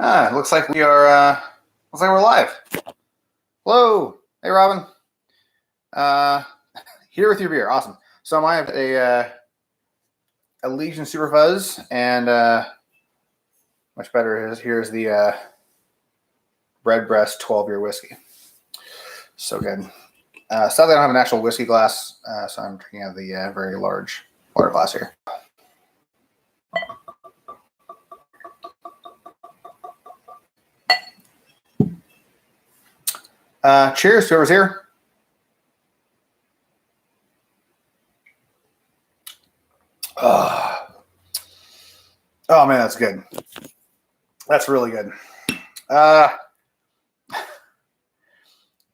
Looks like we are. Looks like we're live. Hello, hey Robin. Here with your beer, awesome. So I have a Legion Super Fuzz, and much better is here's the Redbreast 12-year whiskey. So good. Sadly, I don't have an actual whiskey glass, so I'm drinking out of the very large water glass here. Cheers to whoever's here. Oh man, that's good. That's really good. Yeah,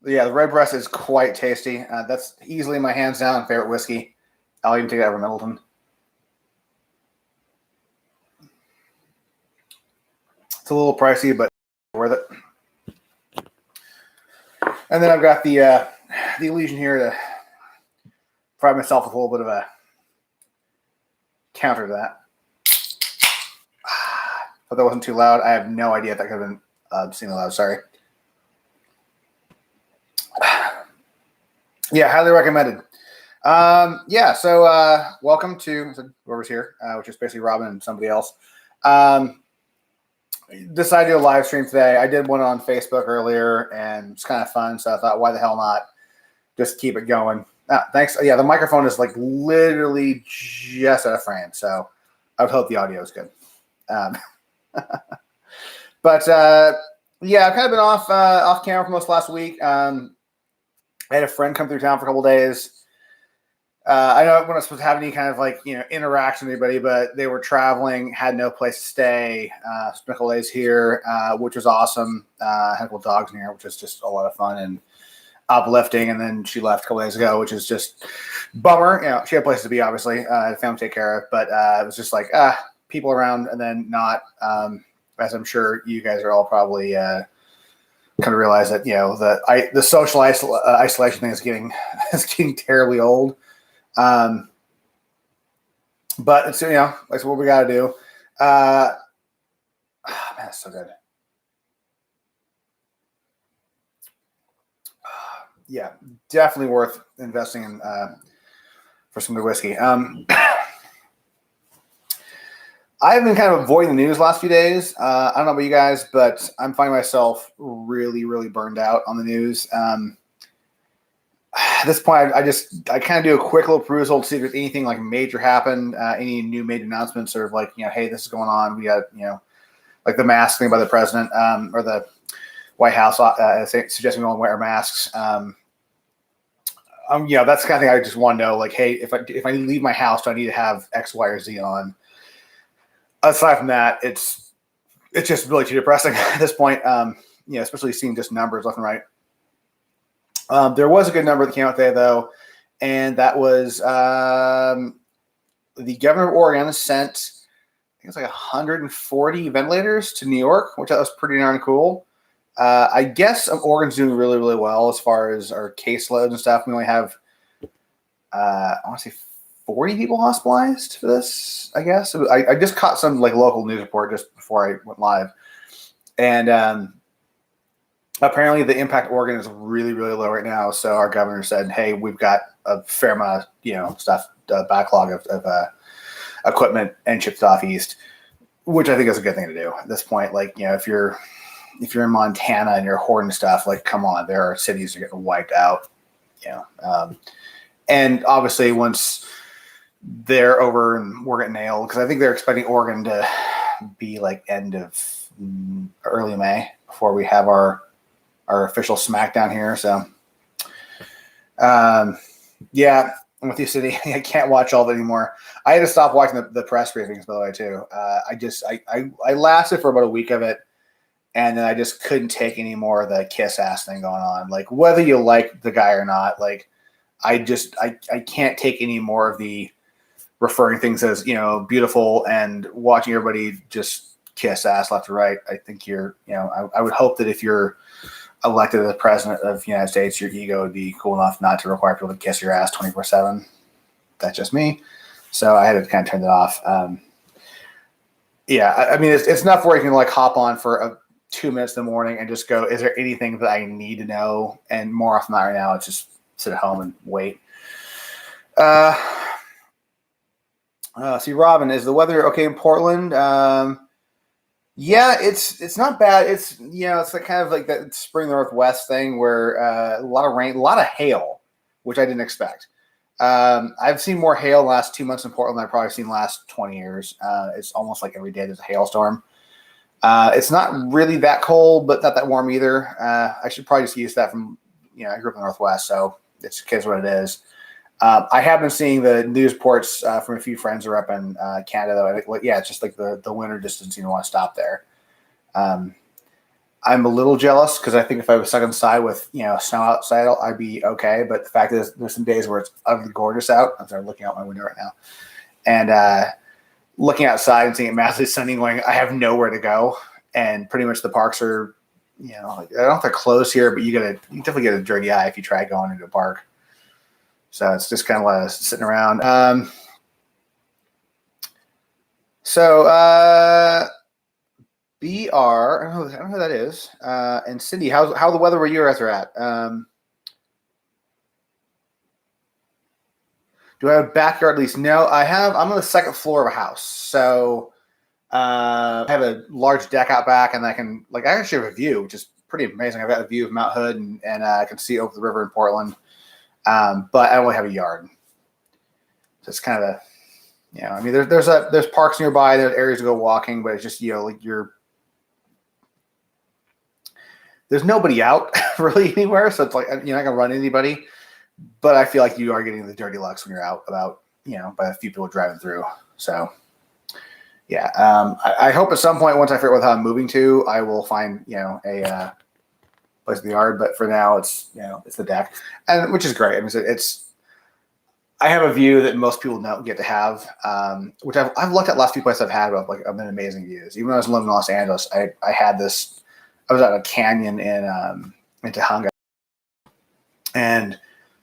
the Redbreast is quite tasty. That's easily my hands down favorite whiskey. I'll even take that over Middleton. It's a little pricey, but worth it. And then I've got the Legion here to provide myself with a little bit of a counter to that. Hope that wasn't too loud. I have no idea if that could have been obscenely loud. Sorry. Yeah, highly recommended. So welcome to whoever's here, which is basically Robin and somebody else. Decided to do a live stream today. I did one on Facebook earlier, and it's kind of fun. So I thought, why the hell not? Just keep it going. Thanks. Yeah, the microphone is like literally just out of frame, so I would hope the audio is good. But yeah, I've kind of been off camera for most last week. I had a friend come through town for a couple days. I know we're not supposed to have any kind of interaction with anybody, but they were traveling, had no place to stay. Spent a couple days here, which was awesome. Had a couple dogs in here, which was just a lot of fun and uplifting. And then she left a couple days ago, which is just bummer. She had places to be, obviously, had a family to take care of, but it was just like people around, and then not. As I'm sure you guys are all probably kind of realize that the social isolation thing is getting terribly old. But it's that's what we got to do. Man, it's so good. Yeah, definitely worth investing in for some good whiskey. I've been kind of avoiding the news last few days. I don't know about you guys, but I'm finding myself really, really burned out on the news. At this point, I kind of do a quick little perusal to see if there's anything like major happened, any new major announcements, or like, hey, this is going on. We got, like the mask thing by the president or the White House suggesting we all wear masks. That's the kind of thing I just want to know. Like, hey, if I leave my house, do I need to have X, Y, or Z on? Aside from that, it's just really too depressing at this point. Especially seeing just numbers left and right. There was a good number that came out today, though, and that was the governor of Oregon sent, I think it's like 140 ventilators to New York, which that was pretty darn cool. I guess Oregon's doing really, really well as far as our caseloads and stuff. We only have, I want to say 40 people hospitalized for this, I guess. I just caught some local news report just before I went live. And apparently the impact of Oregon is really, really low right now. So our governor said, hey, we've got a fair amount of, stuff, backlog of equipment and shipped off east, which I think is a good thing to do at this point. If you're in Montana and you're hoarding stuff, come on, there are cities that are getting wiped out, and obviously once they're over and we're getting nailed, because I think they're expecting Oregon to be end of early May before we have our official smackdown here. So, yeah, I'm with you, City. I can't watch all of it anymore. I had to stop watching the press briefings, by the way, too. I lasted for about a week of it, and then I just couldn't take any more of the kiss ass thing going on. Whether you like the guy or not, I can't take any more of the referring things as, beautiful and watching everybody just kiss ass left to right. I think I would hope that if you're elected as president of the United States, your ego would be cool enough not to require people to kiss your ass 24/7. That's just me. So I had to kind of turn it off. Yeah, I mean, it's enough where you can like hop on for 2 minutes in the morning and just go, is there anything that I need to know? And more often than not right now, it's just sit at home and wait. Uh, see, Robin, is the weather okay in Portland? Yeah, it's not bad. It's it's like kind of like that spring northwest thing where a lot of rain, a lot of hail, which I didn't expect. I've seen more hail the last 2 months in Portland than I've probably seen the last 20 years. It's almost like every day there's a hailstorm. It's not really that cold, but not that warm either. I should probably just use that from, I grew up in the Northwest, so it's what it is. I have been seeing the news reports from a few friends who are up in Canada, though. I think, yeah, it's just like the winter just doesn't seem to want to stop there. I'm a little jealous because I think if I was stuck inside with snow outside, I'd be okay. But the fact is, there's some days where it's utterly gorgeous out. I'm looking out my window right now, and looking outside and seeing it massively sunny, going, I have nowhere to go, and pretty much the parks are, like, I don't know if they're closed here, but you definitely get a dirty eye if you try going into a park. So it's just kind of sitting around. BR, I don't know who that is. And Cindy, how the weather where you guys are at? Do I have a backyard at least? No, I have. I'm on the second floor of a house, so I have a large deck out back, and I actually have a view, which is pretty amazing. I've got a view of Mount Hood, and I can see over the river in Portland. But I don't really have a yard, so it's kind of I mean, there's parks nearby, there's areas to go walking, but it's just there's nobody out really anywhere, so it's like you're not gonna run anybody. But I feel like you are getting the dirty looks when you're out about by a few people driving through. So yeah, I hope at some point once I figure out how I'm moving to, I will find a place in the yard. But for now, it's it's the deck, and which is great. I mean, I have a view that most people don't get to have, which I've looked at last few places I've had about I've been amazing views. Even when I was living in Los Angeles, I had this. I was at a canyon in Tahunga, and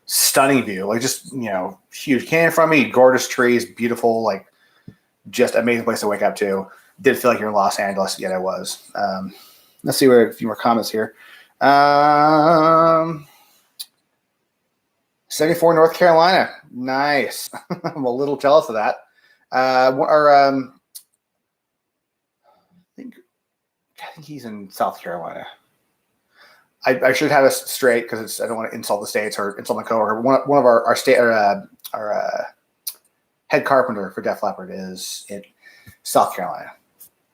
stunning view, like just huge canyon from me, gorgeous trees, beautiful, like just amazing place to wake up to. Did feel like you're in Los Angeles, yet I was. Let's see a few more comments here. 74 North Carolina, nice. I'm a little jealous of that. I think he's in South Carolina. I should have this straight because I don't want to insult the states or insult my coworker. One of our state our head carpenter for Def Leppard is in South Carolina,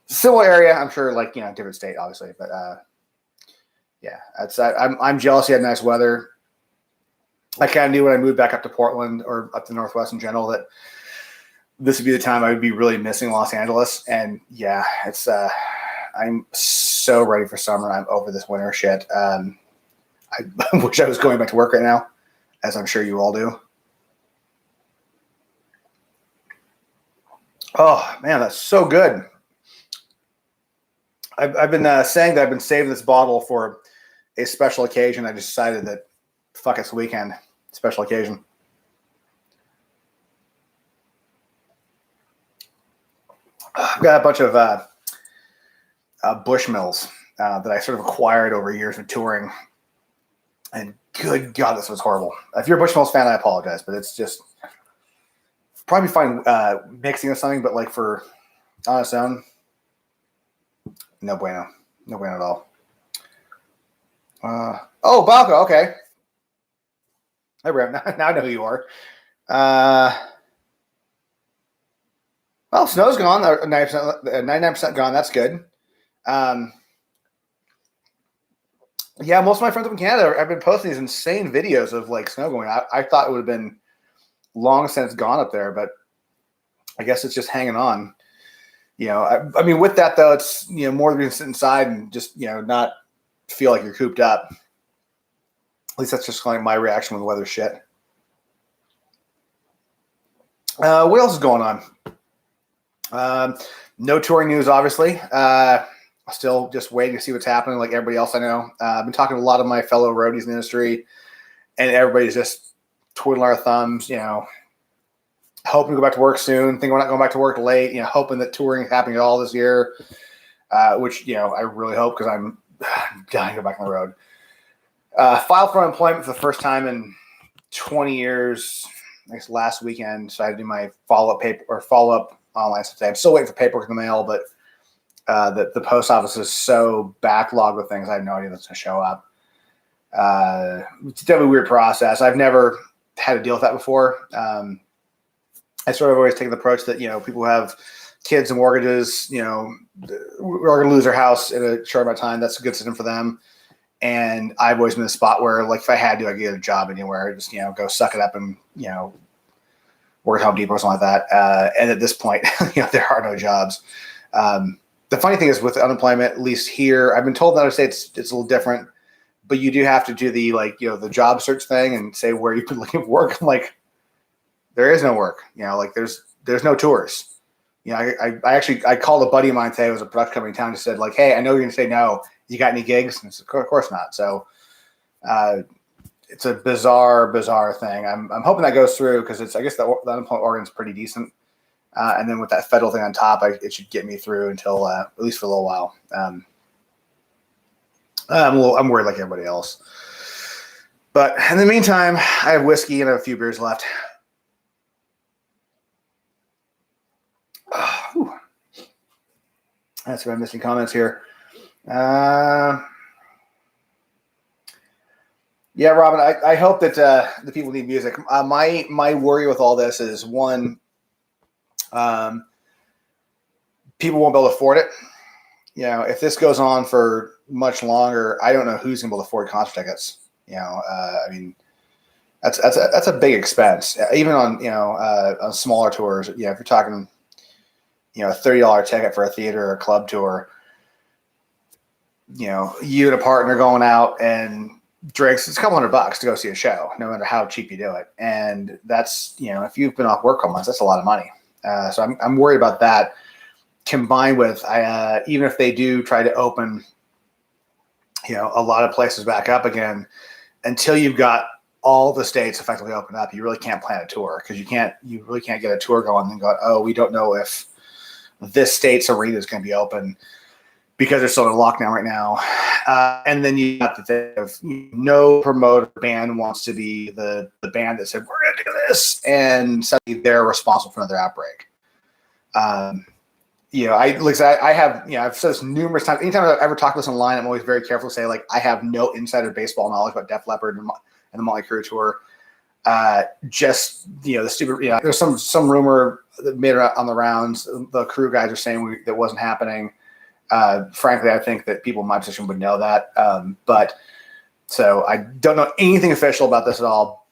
similar area. I'm sure, like different state, obviously, but yeah, I'm jealous. He had nice weather. I kind of knew when I moved back up to Portland or up to Northwest in general that this would be the time I would be really missing Los Angeles. And yeah, it's I'm so ready for summer. I'm over this winter shit. I wish I was going back to work right now, as I'm sure you all do. Oh man, that's so good. I've been saying that I've been saving this bottle for a special occasion. I decided that fuck it's the weekend, special occasion. I've got a bunch of Bushmills that I sort of acquired over years of touring, and good God, this was horrible. If you're a Bushmills fan, I apologize, but it's just probably fine mixing or something, but like for on its own, no bueno at all. Oh, Balco, okay. Hi, Brad. Now I know who you are. Well, snow's gone. 99% gone. That's good. Yeah, most of my friends up in Canada have been posting these insane videos of like snow going. I thought it would have been long since gone up there, but I guess it's just hanging on. I mean, with that though, it's more than sit inside and just not feel like you're cooped up. At least that's just like my reaction when the weather's shit. What else is going on? No touring news, obviously. Still just waiting to see what's happening like everybody else I know. I've been talking to a lot of my fellow roadies in the industry, and everybody's just twiddling our thumbs, hoping to go back to work soon. Thinking about not going back to work late. Hoping that touring is happening at all this year, which I really hope because I'm dying to go back on the road. Filed for unemployment for the first time in 20 years. I guess last weekend, so I had to do my follow up online today. I'm still waiting for paperwork in the mail, but the post office is so backlogged with things. I have no idea that's going to show up. It's definitely a weird process. I've never had to deal with that before. I sort of always take the approach that, people who have kids and mortgages, we're going to lose their house in a short amount of time. That's a good system for them. And I've always been in a spot where, like, if I had to, I could get a job anywhere, just, go suck it up and, work at Home Depot or something like that. And at this point, there are no jobs. The funny thing is with unemployment, at least here, I've been told in the United States it's a little different, but you do have to do the, the job search thing and say where you've been looking for work. I'm like, there is no work, there's no tours. I called a buddy of mine today who was a production company in town and said, like, hey, I know you're going to say no. You got any gigs? And I said, of course not. So it's a bizarre thing. I'm hoping that goes through because I guess the unemployment organ is pretty decent. And then with that federal thing on top, it should get me through until at least for a little while. I'm worried like everybody else. But in the meantime, I have whiskey and a few beers left. That's what I'm missing comments here. Yeah, Robin, I hope that the people need music. My worry with all this is, one, people won't be able to afford it. If this goes on for much longer, I don't know who's going to be able to afford concert tickets. I mean, that's a big expense, even on smaller tours. If you're talking, a $30 ticket for a theater or a club tour, you and a partner going out and drinks, it's a couple $100 to go see a show, no matter how cheap you do it. And that's, if you've been off work all months, that's a lot of money. So I'm worried about that, combined with even if they do try to open, a lot of places back up again, until you've got all the states effectively opened up, you really can't plan a tour, because you really can't get a tour going and go, oh, we don't know if this state's arena is going to be open because they're still in lockdown right now. And then you have to think of, no promoter band wants to be the band that said, we're going to do this, and suddenly they're responsible for another outbreak. I've said this numerous times. Anytime I've ever talked to this online, I'm always very careful to say, like, I have no insider baseball knowledge about Def Leppard and the Motley Crue tour. The stupid, there's some rumor that made it on the rounds. The Crue guys are saying that wasn't happening. Frankly, I think that people in my position would know that. But so I don't know anything official about this at all.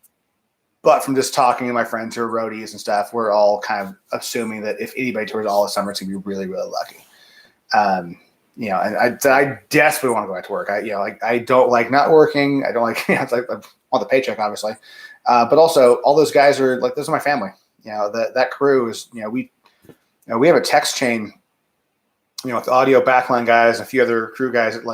But from just talking to my friends who are roadies and stuff, we're all kind of assuming that if anybody tours all the summer, it's going to be really, really lucky. And I desperately want to go back to work. I don't like not working. I don't like, it's like I want the paycheck, obviously. But also all those guys are like, those are my family. That crew is, we have a text chain, with the audio backline guys, and a few other crew guys, it's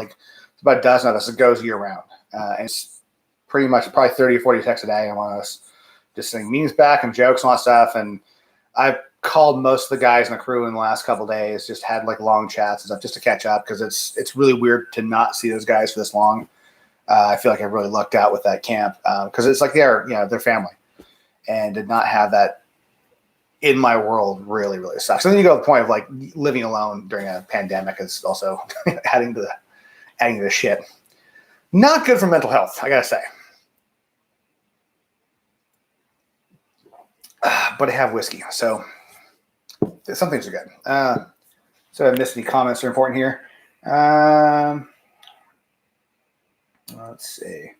about a dozen of us. It goes year round. And it's pretty much probably 30 or 40 texts a day. I want us just saying memes back and jokes and all that stuff. And I've called most of the guys in the crew in the last couple of days, just had long chats and stuff just to catch up, because it's really weird to not see those guys for this long. I feel like I really lucked out with that camp, because it's like they're family, and to not have that in my world really, really sucks. And then you go to the point of living alone during a pandemic is also adding to the shit. Not good for mental health, I gotta say. But I have whiskey, so some things are good. So I missed any comments that are important here. Let's see.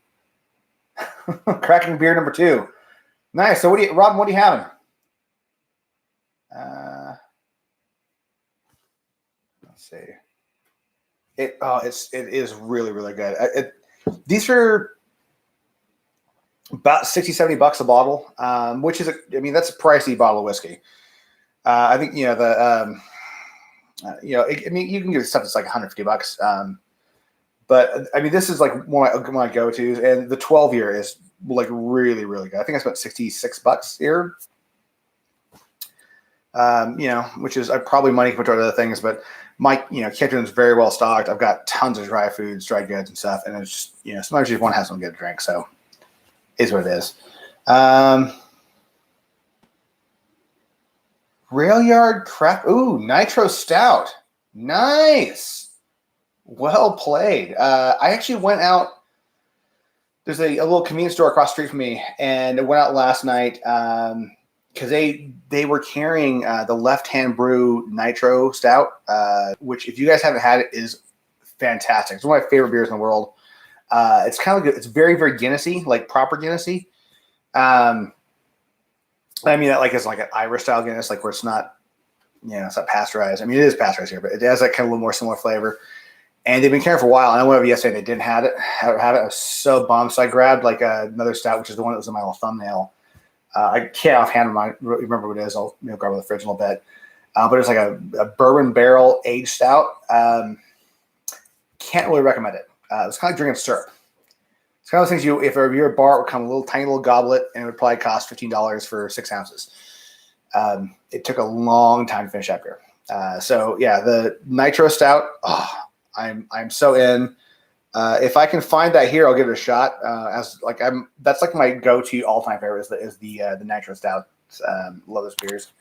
Cracking beer number 2. Nice. So Robin, what are you having? Let's see. It is really, really good. These are about $60-$70 a bottle, which is that's a pricey bottle of whiskey. I think you can get stuff that's like $150. But this is one of my go-tos, and the 12 year is really, really good. I think I spent $66 here. which is probably money compared to other things, but my, kitchen is very well stocked. I've got tons of dry foods, dry goods and stuff. And it's just, sometimes you just want to have something to drink. So it is what it is. Rail Yard Prep. Ooh, Nitro Stout. Nice. Well played. I actually went out. There's a little convenience store across the street from me, and I went out last night because they were carrying the Left Hand Brew Nitro Stout, which if you guys haven't had it, is fantastic. It's one of my favorite beers in the world. It's kind of like it's very, very Guinnessy, like proper Guinnessy. I mean that like it's like an Irish style Guinness, like where it's not, it's not pasteurized. I mean, it is pasteurized here, but it has that kind of a little more similar flavor. And they've been carrying for a while. And I went over yesterday, they didn't have it. I was so bummed. So I grabbed like another stout, which is the one that was in my little thumbnail. I can't offhand remember what it is. I'll grab it in the fridge a little bit. But it's like a bourbon barrel aged stout. Can't really recommend it. It's kind of like drinking syrup. It's kind of those things if you're a bar, it would come a little tiny little goblet, and it would probably cost $15 for 6 ounces. It took a long time to finish that beer. So yeah, the Nitro Stout. Oh, I'm so in. If I can find that here, I'll give it a shot. That's like my go-to all-time favorite is the Nitro Stout. Love those beers.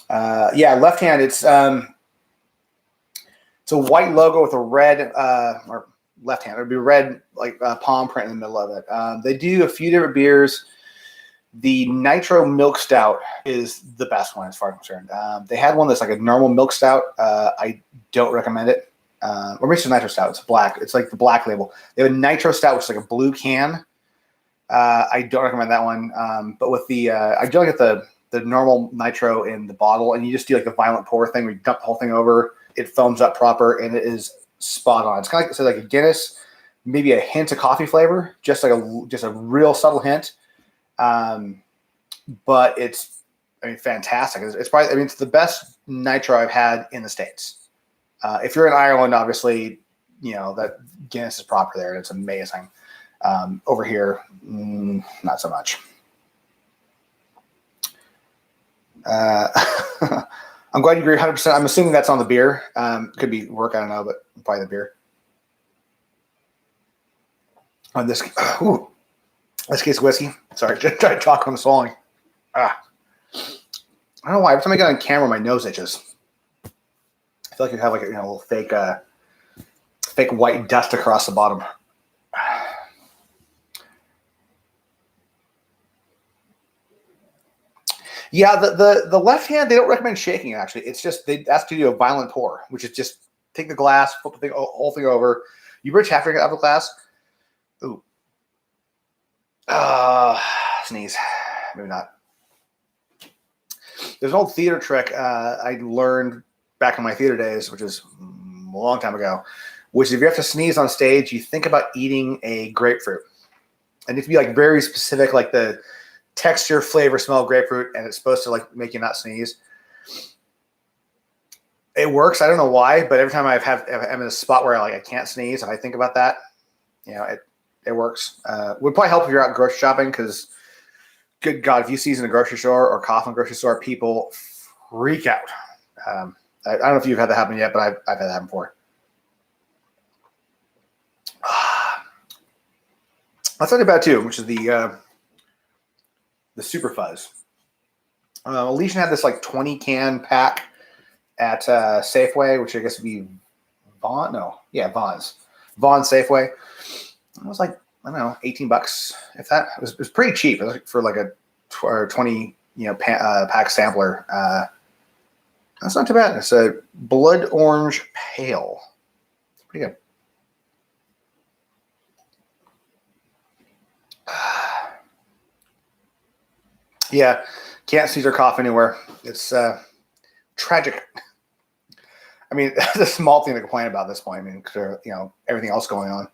Left Hand. It's a white logo with a red or left hand. It would be red like palm print in the middle of it. They do a few different beers. The Nitro Milk Stout is the best one as far as I'm concerned. They had one that's like a normal milk stout. I don't recommend it. Or maybe it's a Nitro Stout. It's black. It's like the black label. They have a Nitro Stout, which is like a blue can. I don't recommend that one. But with I do like the normal Nitro in the bottle, and you just do like the violent pour thing where you dump the whole thing over. It foams up proper, and it is spot on. It's kind of like a Guinness, maybe a hint of coffee flavor, just a real subtle hint. But it's fantastic. It's probably it's the best Nitro I've had in the States. If you're in Ireland, obviously, that Guinness is proper there. It's amazing. Over here, not so much. I'm glad you agree 100%. I'm assuming that's on the beer. Could be work, I don't know, but probably the beer. On this case of whiskey. Sorry, just try to talk on the swallowing. I don't know why. Every time I get on camera, my nose itches. I feel like you have like a little fake white dust across the bottom. Yeah, the left hand, they don't recommend shaking it, actually. It's just they ask you to do a violent pour, which is just take the glass, flip the whole thing over. You reach half drink out of a glass. Ooh. Sneeze. Maybe not. There's an old theater trick I learned back in my theater days, which is a long time ago, which is if you have to sneeze on stage, you think about eating a grapefruit. And if you be like very specific, like the texture, flavor, smell of grapefruit, and it's supposed to like make you not sneeze. It works. I don't know why, but every time I'm in a spot where I can't sneeze, and I think about that, it works. Would probably help if you're out grocery shopping, because good God, if you sneeze in a grocery store or cough in a grocery store, people freak out. I don't know if you've had that happen yet, but I've had that happen before. I'll tell you about too, which is the Super Fuzz. Elysian had this like 20 can pack at Safeway, which I guess would be Vaughn's Safeway. It was like, I don't know, $18, if that. It was pretty cheap. It was for like a 20 pack sampler. That's not too bad. It's a blood orange pale. It's pretty good. Yeah, can't sneeze or cough anywhere. It's tragic. I mean, it's a small thing to complain about at this point. I mean, because everything else going on.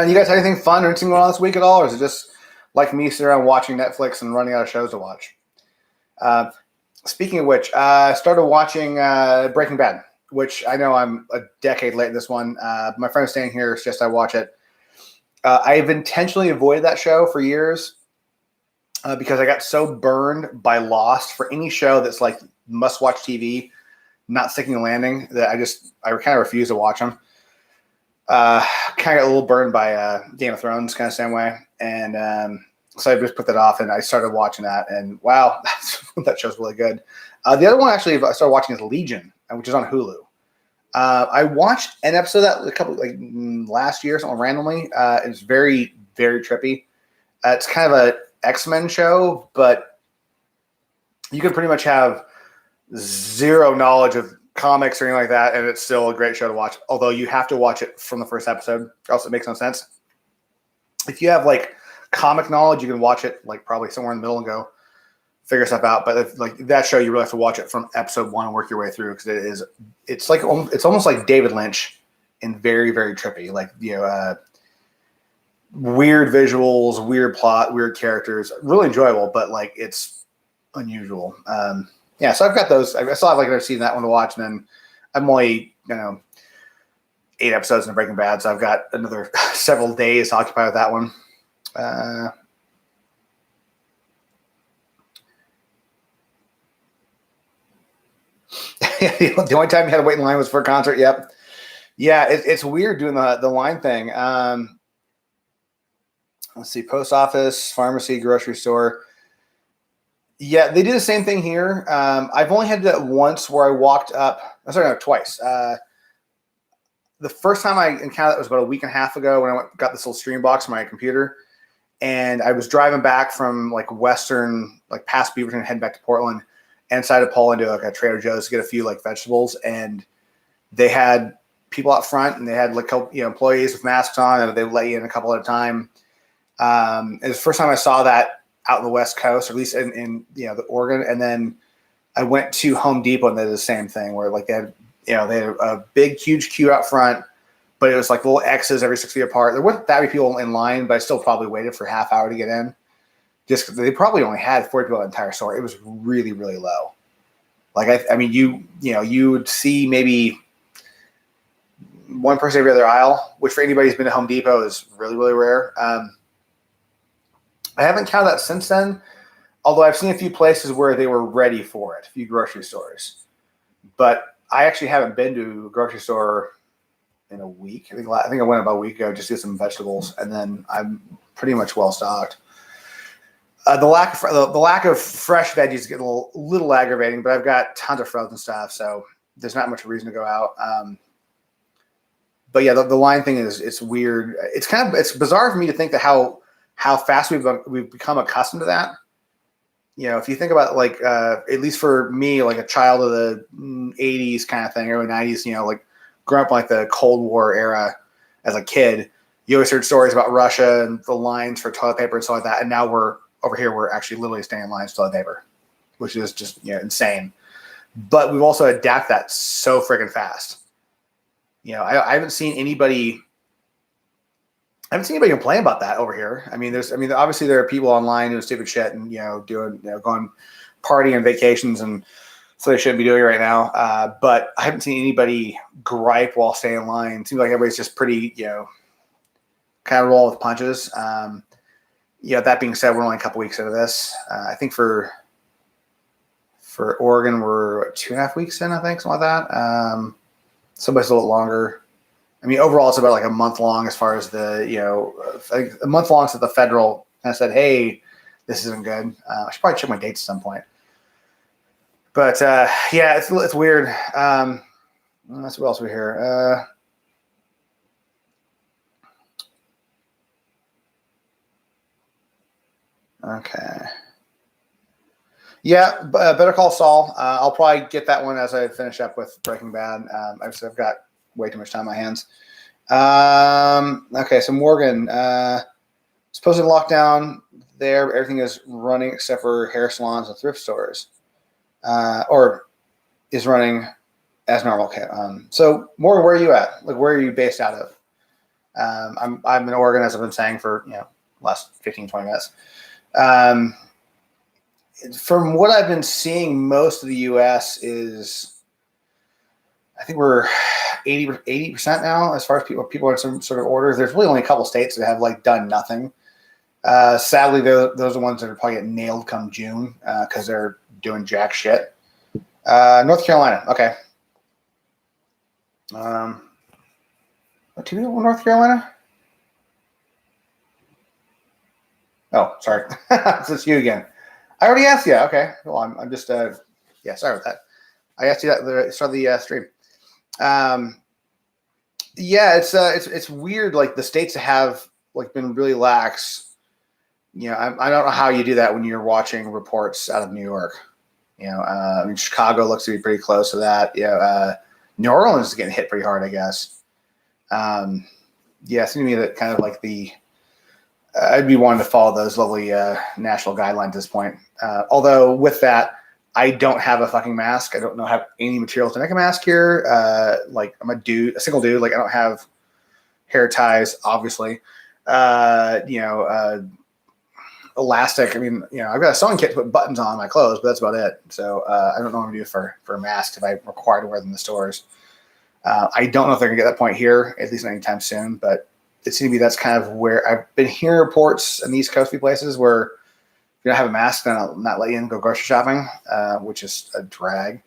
You guys have anything fun or anything going on this week at all, or is it just like me sitting around watching Netflix and running out of shows to watch? Speaking of which, I started watching Breaking Bad, which I know I'm a decade late in this one. My friend is staying here, suggests I watch it. I've intentionally avoided that show for years because I got so burned by Lost for any show that's like must-watch TV, not sticking the landing, that I kind of refuse to watch them. Kind of got a little burned by Game of Thrones, kind of same way, and so I just put that off, and I started watching that, and wow, that show's really good. The other one actually I started watching is Legion, which is on Hulu. I watched an episode of that last year, something randomly. It's very, very trippy. It's kind of a X-Men show, but you can pretty much have zero knowledge of comics or anything like that, and it's still a great show to watch. Although you have to watch it from the first episode, or else it makes no sense. If you have like comic knowledge, you can watch it like probably somewhere in the middle and go figure stuff out. But if, like that show, you really have to watch it from episode 1 and work your way through because it's almost like David Lynch and very, very trippy. Like, weird visuals, weird plot, weird characters, really enjoyable, but like it's unusual. Yeah, so I've got those. I still have like another season that one to watch, and then I'm only 8 episodes in Breaking Bad, so I've got another several days to occupy with that one. The only time you had to wait in line was for a concert. Yep. Yeah, it's weird doing the line thing. Let's see, post office, pharmacy, grocery store. Yeah, they do the same thing here. I've only had that once where I walked up. Sorry, no, twice. The first time I encountered it was about a week and a half ago when I got this little stream box for my computer. And I was driving back from like Western, like past Beaverton, heading back to Portland, and decided to pull into like a Trader Joe's to get a few like vegetables. And they had people out front, and they had like employees with masks on, and they let you in a couple at a time. It was the first time I saw that out in the West Coast, or at least in the Oregon. And then I went to Home Depot, and they did the same thing where like they had a big, huge queue out front, but it was like little X's every 6 feet apart. There wasn't that many people in line, but I still probably waited for a half hour to get in. Just because they probably only had 40 people in the entire store. It was really, really low. Like I mean, you would see maybe one person every other aisle, which for anybody who's been to Home Depot is really, really rare. I haven't counted that since then, although I've seen a few places where they were ready for it, a few grocery stores. But I actually haven't been to a grocery store in a week. I think I went about a week ago just to get some vegetables, and then I'm pretty much well stocked. The lack of fresh veggies is getting a little aggravating, but I've got tons of frozen stuff, so there's not much reason to go out. But yeah, the line thing it's weird. It's bizarre for me to think that how fast we've become accustomed to that. If you think about like at least for me, like a child of the 80s kind of thing, early 90s, like growing up in like the Cold War era as a kid, you always heard stories about Russia and the lines for toilet paper and stuff like that. And now we're actually literally staying in lines for toilet paper, which is just insane. But we've also adapted that so freaking fast. I haven't seen anybody complain about that over here. I mean, obviously there are people online doing stupid shit and going partying and vacations, and so they shouldn't be doing it right now. But I haven't seen anybody gripe while staying in line. It seems like everybody's just pretty, kind of roll with punches. That being said, we're only a couple weeks into this. I think for Oregon, we're 2.5 weeks in, I think, something like that. Somebody's a little longer. I mean, overall, it's about like a month long as far as the, I think a month long since the federal kind of said, hey, this isn't good. I should probably check my dates at some point. But, yeah, it's weird. Let's see what else we hear. Okay. Yeah, Better Call Saul. I'll probably get that one as I finish up with Breaking Bad. I've got way too much time on my hands. Okay, so Morgan, supposed lockdown there, everything is running except for hair salons and thrift stores, or is running as normal. Okay. So Morgan, where are you at? Like, where are you based out of? I'm in Oregon, as I've been saying for last 15, 20 minutes. From what I've been seeing, most of the U.S. is I think we're 80% now as far as people are some sort of orders. There's really only a couple states that have like done nothing. Sadly, those are the ones that are probably getting nailed come June because they're doing jack shit. North Carolina, okay. Two people in North Carolina? Oh, sorry. It's just you again. I already asked you. Okay. Well, I'm just, yeah, sorry about that. I asked you that at the start of the stream. Yeah, it's weird. Like the states have like been really lax. You know, I don't know how you do that when you're watching reports out of New York. You know, I mean, Chicago looks to be pretty close to that. Yeah, New Orleans is getting hit pretty hard, I guess. Yeah, it seems to me that kind of like I'd be wanting to follow those lovely national guidelines at this point. Although with that, I don't have a fucking mask. I don't have any materials to make a mask here. Like I'm a single dude. Like I don't have hair ties, obviously. Elastic. I mean, I've got a sewing kit to put buttons on my clothes, but that's about it. So I don't know what I'm gonna do for masks if I'm required to wear them in the stores. I don't know if they're gonna get that point here, at least anytime soon, but it seems to be that's kind of where I've been hearing reports in these coasty places where if you don't have a mask, then I'll not let you in go grocery shopping, which is a drag.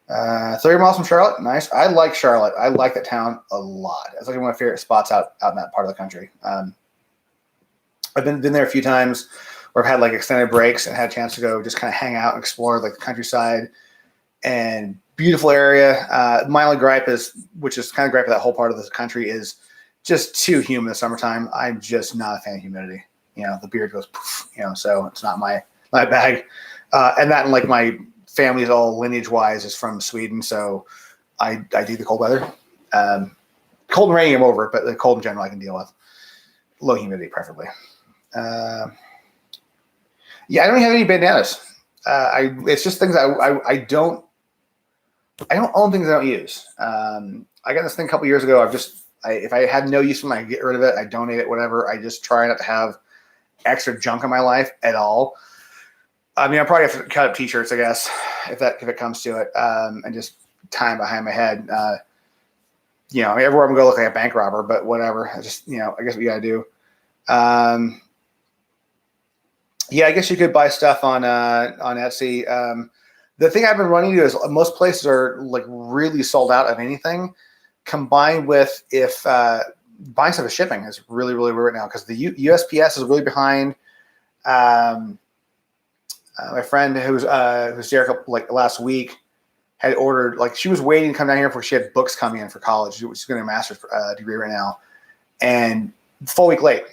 30 miles from Charlotte, nice. I like Charlotte. I like that town a lot. It's like one of my favorite spots out in that part of the country. I've been there a few times where I've had like extended breaks and had a chance to go just kind of hang out and explore like the countryside and beautiful area. My only gripe which is kind of gripe of that whole part of the country, is just too humid in the summertime. I'm just not a fan of humidity. The beard goes poof, so it's not my bag. And that, and like my family's all lineage wise is from Sweden. So I do the cold weather. Cold and rainy I'm over, but the cold in general I can deal with. Low humidity preferably. Yeah, I don't have any bandanas. It's just things I don't own things I don't use. I got this thing a couple years ago. If I had no use for them, I get rid of it. I donate it, whatever. I just try not to have extra junk in my life at all. I mean, I probably have to cut up t-shirts, I guess, if it comes to it, and just tie them behind my head. I mean, everywhere I'm gonna go look like a bank robber, but whatever. I guess what you gotta do. Yeah, I guess you could buy stuff on Etsy. The thing I've been running into is most places are like really sold out of anything. Combined with if buying stuff with shipping is really, really weird right now because the USPS is really behind. My friend who's there like last week had ordered, like she was waiting to come down here for, she had books coming in for college. She's getting a master's degree right now, and full week late.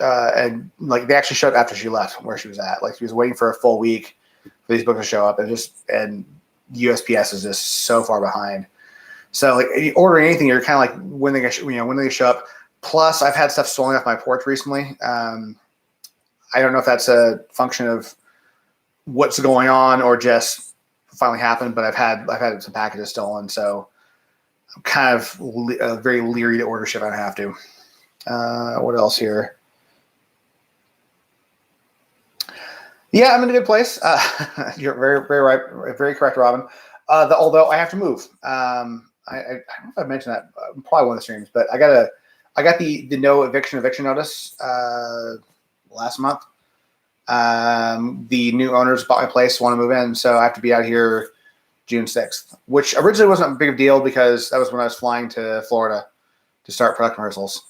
And like they actually showed up after she left where she was at. Like she was waiting for a full week for these books to show up, and USPS is just so far behind. So like ordering anything, you're kind of like when they show up. Plus, I've had stuff stolen off my porch recently. I don't know if that's a function of what's going on or just finally happened, but I've had some packages stolen, so I'm kind of very leery to order shit if I don't have to. What else here? Yeah, I'm in a good place. You're very, very right, very correct, Robin. Although I have to move. I don't know if I mentioned that. Probably one of the streams, but I got the no eviction notice last month. The new owners bought my place, want to move in, so I have to be out here June 6th, which originally wasn't a big deal because that was when I was flying to Florida to start production rehearsals,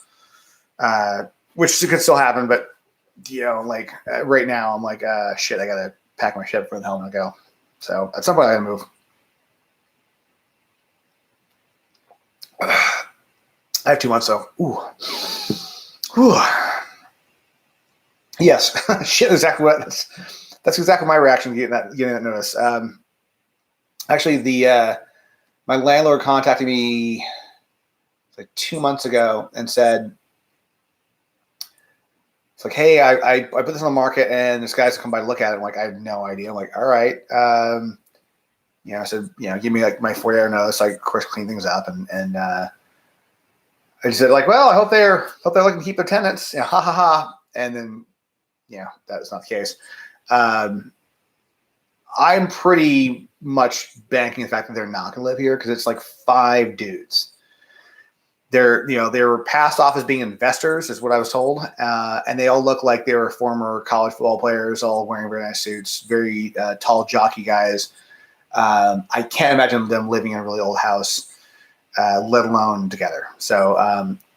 which could still happen. But like right now, I'm like, shit, I gotta pack my shit for the hell I'm gonna go. So at some point, I gotta move. I have 2 months though. Ooh. Yes, shit. Exactly what. That's exactly my reaction to getting that notice. Actually, my landlord contacted me like 2 months ago and said, it's like, hey, I put this on the market and this guy's come by to look at it. I'm like, I have no idea. I'm like, all right. I said, give me like my 4-hour notice. I of course clean things up and I said like, well, I hope they're looking to keep their tenants. Ha ha ha. And then, that is not the case. I'm pretty much banking the fact that they're not going to live here because it's like 5 dudes. They were passed off as being investors, is what I was told, and they all look like they were former college football players, all wearing very nice suits, very tall, jockey guys. I can't imagine them living in a really old house, let alone together. So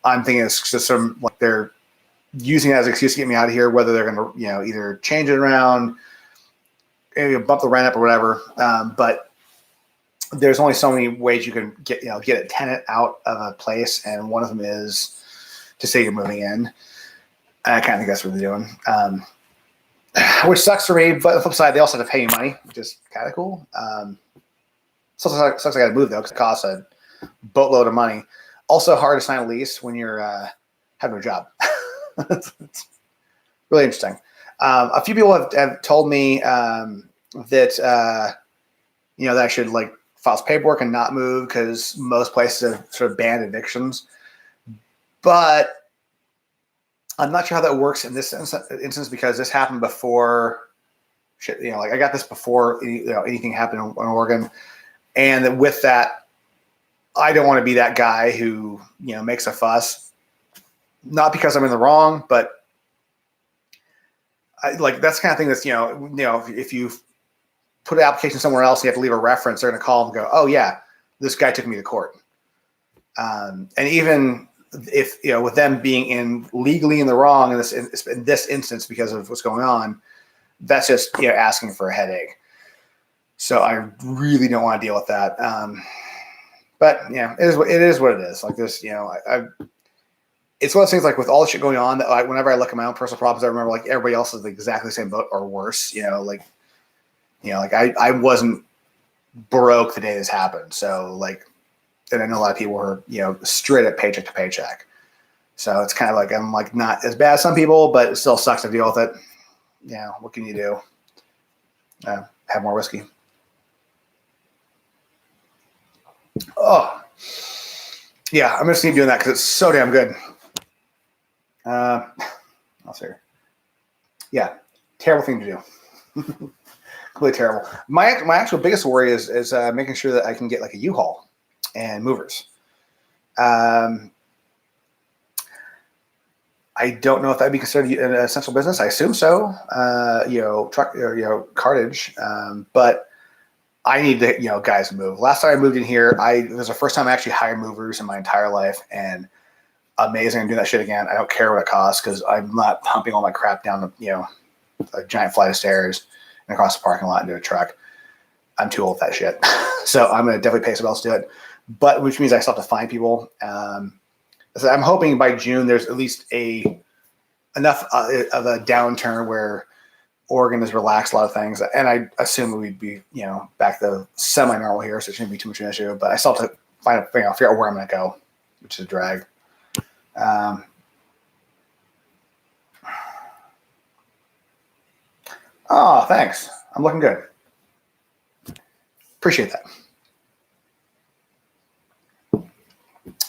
I'm thinking it's just some like they're using it as an excuse to get me out of here. Whether they're going to either change it around, maybe bump the rent up or whatever, but there's only so many ways you can get a tenant out of a place, and one of them is to say you're moving in. I kind of think that's what they're doing, which sucks for me. But on the flip side, they also have to pay you money, which is kind of cool. Sucks I got to move though because it costs a boatload of money. Also hard to sign a lease when you're having a job. It's really interesting. A few people have told me that that I should like file paperwork and not move because most places have sort of banned evictions. But I'm not sure how that works in this instance because this happened before. Like I got this before anything happened in Oregon, and with that, I don't want to be that guy who makes a fuss. Not because I'm in the wrong, but that's the kind of thing that's if you put an application somewhere else, you have to leave a reference. They're going to call and go, "Oh yeah, this guy took me to court." And even if with them being legally in the wrong in this instance because of what's going on, that's just asking for a headache. So I really don't want to deal with that. But it is what it is. Like this, it's one of those things like with all the shit going on that whenever I look at my own personal problems, I remember like everybody else is exactly the same boat or worse. I wasn't broke the day this happened. So like, and I know a lot of people were, straight up paycheck to paycheck. So it's kind of like, I'm like not as bad as some people, but it still sucks to deal with it. What can you do? Have more whiskey. Oh, yeah. I'm going to keep doing that because it's so damn good. I'll see. Yeah. Terrible thing to do. Completely terrible. My actual biggest worry is making sure that I can get like a U-Haul and movers. I don't know if that'd be considered an essential business. I assume so. Truck, cartage. But I need to, guys move. Last time I moved in here, it was the first time I actually hired movers in my entire life, and amazing. I'm doing that shit again. I don't care what it costs because I'm not pumping all my crap down a giant flight of stairs and across the parking lot into a truck. I'm too old for that shit. So I'm going to definitely pay someone else to do it. But which means I still have to find people. So I'm hoping by June there's at least enough of a downturn where Oregon has relaxed a lot of things, and I assume we'd be back to semi-normal here, so it shouldn't be too much of an issue. But I still have to figure out where I'm going to go, which is a drag. Oh, thanks. I'm looking good. Appreciate that.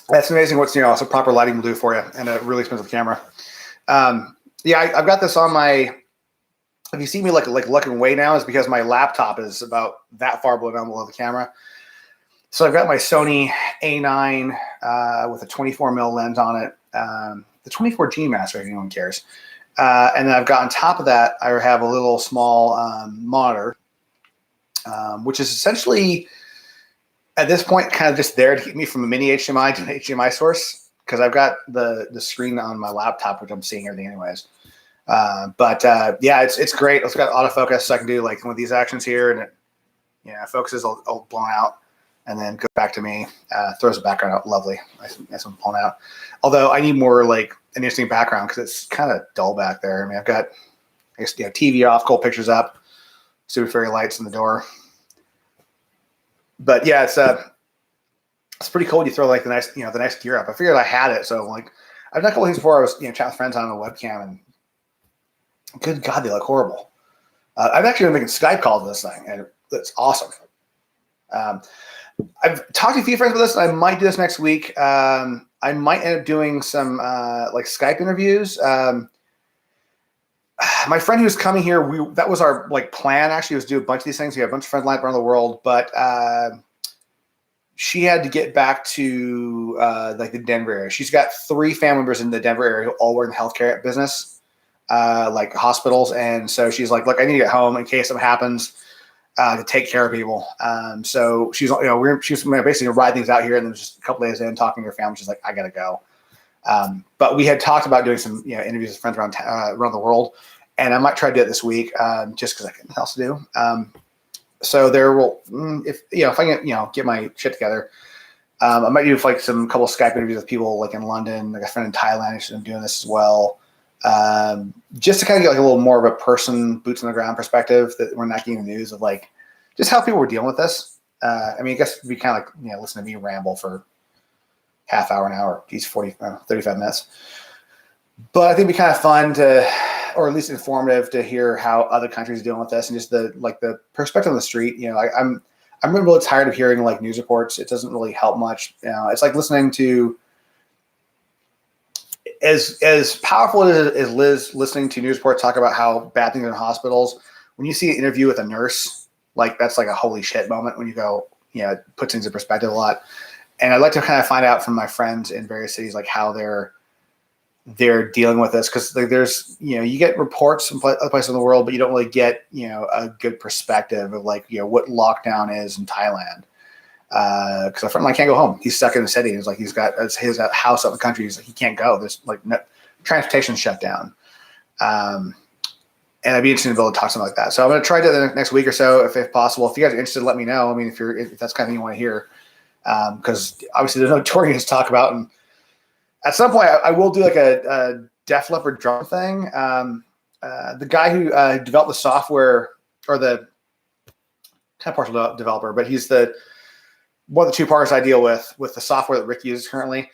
That's amazing what some proper lighting will do for you, and a really expensive camera. I've got this on my. If you see me like looking away now, is because my laptop is about that far below the camera. So I've got my Sony A9 with a 24mm lens on it, the 24G Master, if anyone cares. And then I've got on top of that, I have a little small monitor, which is essentially at this point kind of just there to keep me from a mini HDMI to an HDMI source because I've got the screen on my laptop, which I'm seeing everything anyways. It's great. It's got autofocus, so I can do like one of these actions here, and it focuses all blown out, and then go back to me, throws the background out, lovely, nice and blown out. Although I need more like an interesting background because it's kind of dull back there. I mean, I've got TV off, cool pictures up, super fairy lights in the door. But yeah, it's pretty cool. You throw like the nice gear up. I figured I had it, so like I've done a couple things before. I was chatting with friends on a webcam and. Good God, they look horrible. I've actually been making Skype calls to this thing, and it's awesome. I've talked to a few friends about this, and I might do this next week. I might end up doing some like Skype interviews. my friend who's coming here, that was our like plan actually, was to do a bunch of these things. We have a bunch of friends lined up around the world, but she had to get back to like the Denver area. She's got 3 family members in the Denver area who all work in the healthcare business, like hospitals. And so she's like, look, I need to get home in case something happens to take care of people. So she's, she's basically ride things out here. And then just a couple days in talking to her family, she's like, I got to go. But we had talked about doing some, interviews with friends around the world. And I might try to do it this week just because I got nothing else to do. So there will, if I can, get my shit together, I might do like some couple of Skype interviews with people like in London, like a friend in Thailand interested in doing this as well, just to kind of get like a little more of a person, boots on the ground perspective that we're not getting the news of like just how people were dealing with this. I guess we kind of like listen to me ramble for half hour, an hour, each 35 minutes. But I think it'd be kind of fun to, or at least informative to hear how other countries are dealing with this and just the perspective on the street. I'm really tired of hearing like news reports. It doesn't really help much. It's like listening to as powerful as Liz listening to news reports talk about how bad things are in hospitals. When you see an interview with a nurse, like that's like a holy shit moment when you go, it puts things in perspective a lot. And I'd like to kind of find out from my friends in various cities, like how they're dealing with this. Cause like there's, you get reports from other places in the world, but you don't really get, a good perspective of like, what lockdown is in Thailand. Cause a friend of mine can't go home. He's stuck in the city. He's like, he's got his house up in the country. He's like, he can't go. There's like no transportation shut down. And I'd be interested to be able to talk something like that. So I'm going to try to do the next week or so, if possible. If you guys are interested, let me know. I mean, if that's kind of thing you want to hear, because obviously there's no touring to talk about. And at some point I will do like a Def Leppard drum thing. The guy who developed the software, or the kind of partial developer, but he's one of the 2 partners I deal with the software that Rick uses currently. He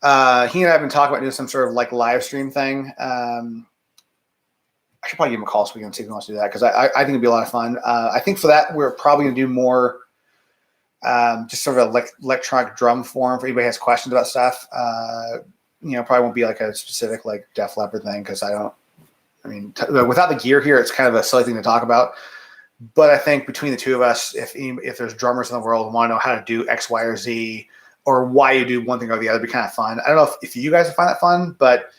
and I have been talking about doing some sort of like live stream thing. I should probably give him a call so we can see if he wants to do that, because I think it'd be a lot of fun. I think for that we're probably going to do more just sort of an electronic drum forum for anybody who has questions about stuff. Probably won't be like a specific like Def Leppard thing, because without the gear here, it's kind of a silly thing to talk about. But I think between the 2 of us, if there's drummers in the world who want to know how to do X, Y, or Z, or why you do one thing or the other, it'd be kind of fun. I don't know if you guys find that fun, but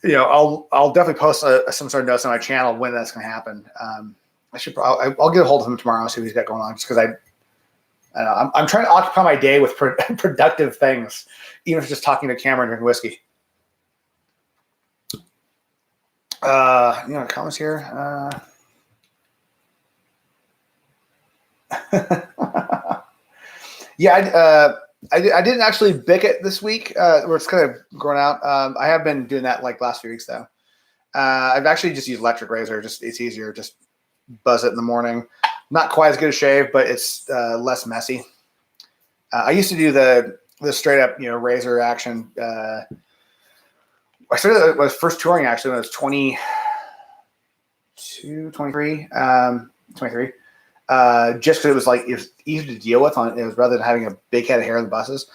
I'll definitely post some sort of notes on my channel when that's going to happen. I'll get a hold of him tomorrow and see what he's got going on, just because I'm trying to occupy my day with productive things, even if it's just talking to camera and drinking whiskey. Comments here. Yeah, I didn't actually bick it this week. Where it's kind of grown out. I have been doing that like last few weeks though. I've actually just used electric razor. It's easier. Just buzz it in the morning. Not quite as good a shave, but it's less messy. I used to do the straight up razor action. I started my first touring actually when I was 22, 23. 23. Just because it was easy to deal with it was rather than having a big head of hair in the buses.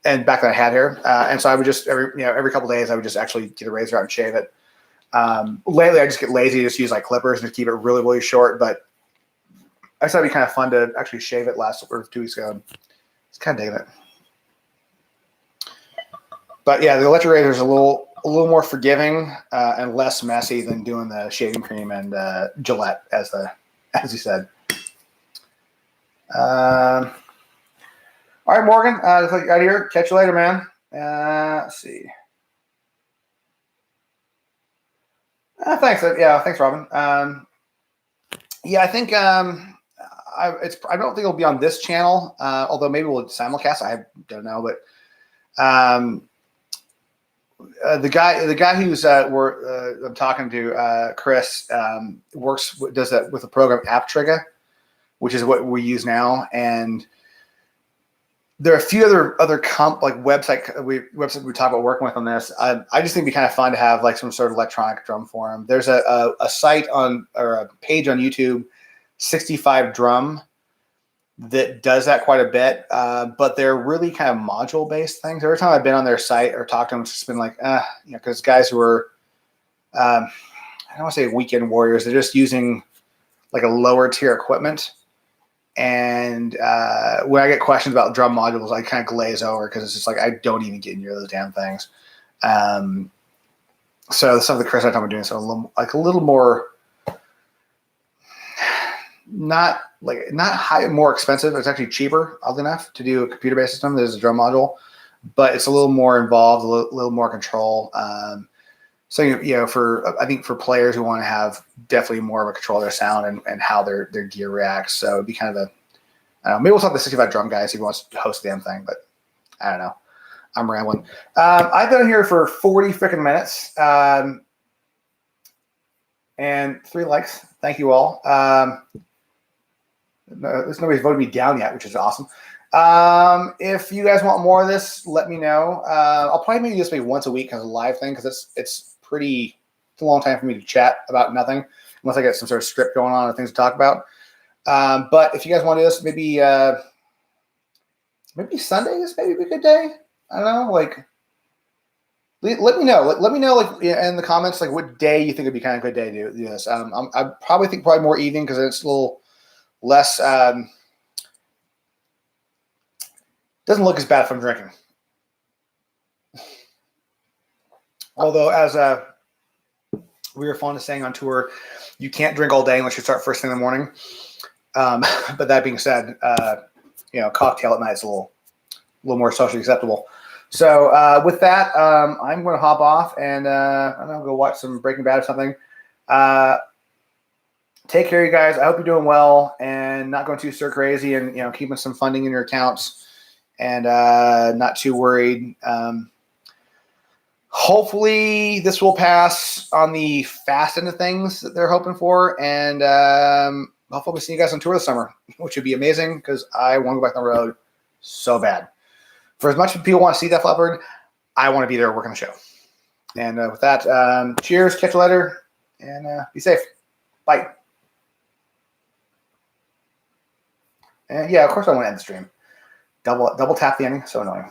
And back then I had hair, and so I would just every couple of days I would just actually get a razor out and shave it. Lately I just get lazy, just use like clippers and just keep it really, really short. But I thought it'd be kind of fun to actually shave it last 2 weeks ago. It's kind of digging it. But yeah, the electric razor is a little more forgiving and less messy than doing the shaving cream and Gillette, as you said. All right, Morgan, out of here. Catch you later, man. Let's see. Thanks. Thanks, Robin. I think I don't think it'll be on this channel, although maybe we'll simulcast. I don't know, but the guy who's I'm talking to, Chris, does that with the program App Trigger, which is what we use now. And there are a few other websites we talk about working with on this. I just think it'd be kind of fun to have like some sort of electronic drum forum. There's a site or a page on YouTube, 65 Drum, that does that quite a bit. But they're really kind of module based things. Every time I've been on their site or talked to them, it's just been like, because guys who are, don't want to say weekend warriors. They're just using like a lower tier equipment. And when I get questions about drum modules, I kind of glaze over because it's just like I don't even get near those damn things. So some of the Chris I talking about doing so a little more, not high, more expensive. It's actually cheaper, oddly enough, to do a computer-based system. There's a drum module, but it's a little more involved, a little more control. So I think for players who want to have definitely more of a control of their sound and how their gear reacts. So it'd be kind of maybe we'll talk to the 65 drum guy if he wants to host the damn thing, but I don't know. I'm rambling. I've been here for 40 freaking minutes. And 3 likes. Thank you all. Nobody's voted me down yet, which is awesome. If you guys want more of this, let me know. I'll probably maybe this maybe once a week as a live thing because it's a long time for me to chat about nothing unless I get some sort of script going on or things to talk about. But if you guys want to do this, maybe Sundays, maybe a good day. I don't know, like. Let me know. Let me know, like in the comments, like what day you think would be kind of a good day to do this. I probably think more evening because it's a little less. Doesn't look as bad if I'm drinking. Although, as we were fond of saying on tour, you can't drink all day unless you start first thing in the morning. But that being said, cocktail at night is a little more socially acceptable. So with that, I'm going to hop off and I don't know, go watch some Breaking Bad or something. Take care, you guys. I hope you're doing well and not going too stir crazy, and keeping some funding in your accounts and not too worried. Hopefully, this will pass on the fast end of things that they're hoping for, and hopefully, we'll see you guys on tour this summer, which would be amazing because I want to go back on the road so bad. For as much as people want to see Def Leppard, I want to be there working the show. And with that, cheers, catch you later, and be safe. Bye. And yeah, of course I want to end the stream. Double tap the ending. So annoying.